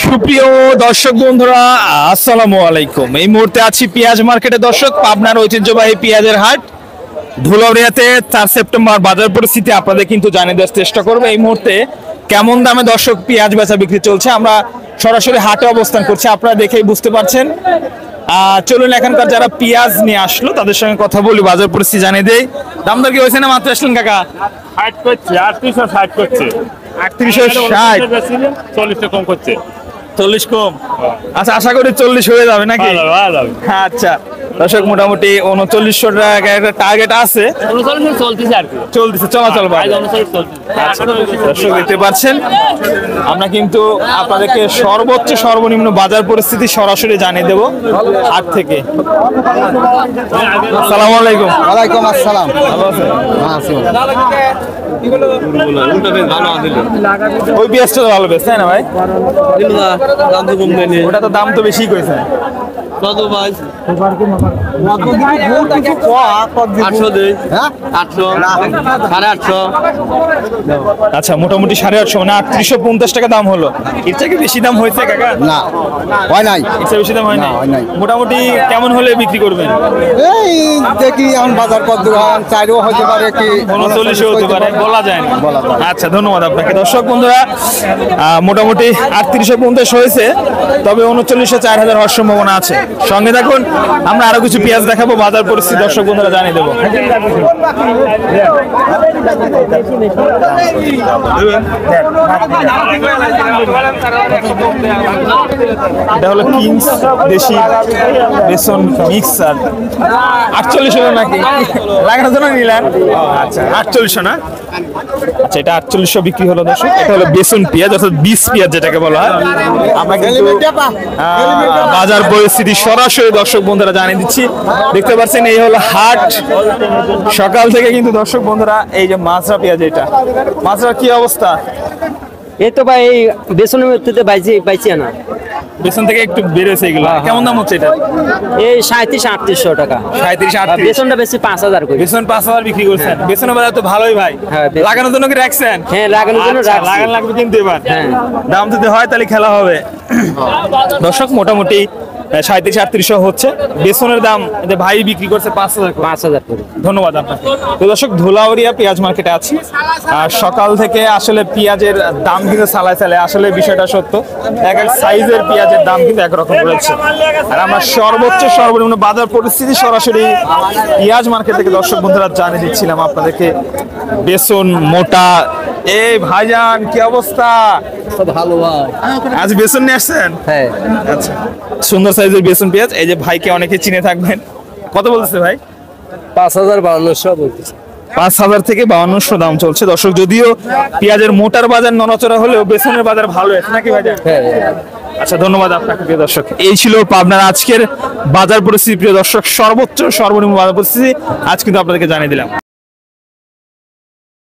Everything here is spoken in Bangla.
সুপ্রিয় দর্শক বন্ধুরা, আসসালামু আলাইকুম। এই মুহূর্তে আছি পেঁয়াজ মার্কেটে দর্শক, পাবনার ঐতিহ্যবাহী পেঁয়াজের হাট ধুলাউড়িয়াতে 4 সেপ্টেম্বর বাজার পরিস্থিতি আপনাদের কিন্তু জানিয়ে দেওয়ার চেষ্টা করবো। এই মুহূর্তে কেমন দামে দর্শক পেঁয়াজ বেচা বিক্রি চলছে, আমরা সরাসরি হাটে অবস্থান করছি, আপনারা দেখেই বুঝতে পারছেন। চলুন এখানকার যারা পেঁয়াজ নিয়ে আসলো তাদের সঙ্গে কথা বলি, বাজার পরিস্থিতি জানিয়ে দেই। দাম দর কি হয়েছে না মাত্র আসলেন কাকা? 60 করছে, 3860 করছে, 3860, 40 কম করছে, 40 কম। আচ্ছা, আশা করি 40 হয়ে যাবে নাকি? আচ্ছা দর্শক, মোটামুটি 3900 টাকা একটা টার্গেট আছে, চলতেছে আর কি, চলতেছে চলাচল। দর্শক দেখতে পাচ্ছেন, আমরা কিন্তু আপনাদেরকে সর্বোচ্চ সর্বনিম্ন বাজার পরিস্থিতি সরাসরি জানিয়ে দেব হাট থেকে। আসসালামু আলাইকুম। ওয়ালাইকুম আসসালাম। ভালো আছেন? হ্যাঁ আছি। ওই পেঁয়াজটা তো ভালো বেশ, তাই না ভাই? দাম তো কম দেয়নি। ওটা তো দাম তো বেশি কইছে। কত ভাই? 800 দেই। হ্যাঁ 800, 850। আচ্ছা, মোটামুটি 850 মানে 3850 টাকা দাম হলো। এর থেকে বেশি দাম হয়েছে কাকা? না হয় নাই। এর থেকে বেশি দাম হয় না, হয় নাই। মোটামুটি কেমন হলে বিক্রি করবেন? এই দেখি এখন বাজার কত দূর হয়, 4ও হতে পারে কি 39 হতে পারে, বলা যায় না। বলা যায় না। আচ্ছা, ধন্যবাদ আপনাকে। দর্শক বন্ধুরা, মোটামুটি 3850 হয়েছে, তবে 39 4000 হওয়ার সম্ভাবনা আছে। সঙ্গে থাকুন, আমরা আরো কিছু পেঁয়াজ দেখাবো, বাজার পরিস্থিতি দর্শক বন্ধুরা জানিয়ে দেবো। এটা হলো কিংস দেশি বেসন মিক্সার। 48 হলো নাকি? লাগানোর জন্য নিলেন? আচ্ছা, 48 না? আচ্ছা, এটা 4800 বিক্রি হলো দর্শক। এটা হলো বেসন পেঁয়াজ, অর্থাৎ 20 পেঁয়াজ যেটাকে বলা হয়। আমরা কিন্তু বাজার পরিস্থিতি সরাসরি দর্শক বন্ধুরা জানিয়ে দিচ্ছি। দেখতে পাচ্ছেন, এই হলো হাট। সকাল থেকে কিন্তু দর্শক বন্ধুরা, এই যে মাছরা পেঁয়াজ, এটা মাছরা কি অবস্থা? এই তো ভাই, এই বেসনের মধ্যে বাইছি না, বেসন থেকে একটু বের হয়েছে এগুলো। কেমন দাম হচ্ছে এটা? এই 3700-3800 টাকা। 37-38। বেসনটা বেশি 5000 করে। বেসন 5000 বিক্রি করছেন। বেসনের বাজার তো ভালোই ভাই। হ্যাঁ, লাগানোর জন্য কি রাখছেন? হ্যাঁ, লাগানোর জন্য আচ্ছা, রাখছি। লাগানো লাগবে কিন্তু এবার। হ্যাঁ। দাম যদি হয় তাহলে খেলা হবে। দর্শক, মোটামুটি 37-38 হচ্ছে। বেসনের দাম যে ভাই বিক্রি করছে 5000 করে। ধন্যবাদ আপনাকে। তো দর্শক, ধুলাউড়িয়া পেঁয়াজ মার্কেটে আছি। আর সকাল থেকে আসলে পেঁয়াজের দাম কিন্তু চালায় আসলে বিষয়টা সত্য। এক এক সাইজের পেঁয়াজের দাম কিন্তু একরকম রয়েছে। আর আমরা সর্বোচ্চ সর্বনিম্ন বাজার পরিস্থিতি সরাসরি পেঁয়াজ মার্কেট থেকে দর্শক বন্ধুরা জানিয়ে দিচ্ছিলাম আপনাদেরকে। বেসন মোটা। এই ভাইজান, কি অবস্থা? ভালো ভাই। আজ বেসন নিয়ে আসছেন? হ্যাঁ। আচ্ছা, সুন্দর সাইজের বেসন পেঁয়াজ। এই যে ভাইকে অনেকে চিনে থাকবেন। কত বলতেছে ভাই? 5052 বলতেছে। 5000 থেকে 5200 দাম চলছে দর্শক। যদিও পেঁয়াজের মোটার বাজার নড়াচড়া হলেও বেসনের বাজার ভালো আছে নাকি ভাই? হ্যাঁ। আচ্ছা, ধন্যবাদ আপনাকে প্রিয় দর্শক। এই ছিল পাবনার আজকের বাজার পরিস্থিতি প্রিয় দর্শক, সর্বোচ্চ সর্বনিম্ন বাজার পরিস্থিতি আজ কিন্তু আপনাদেরকে জানিয়ে দিলাম।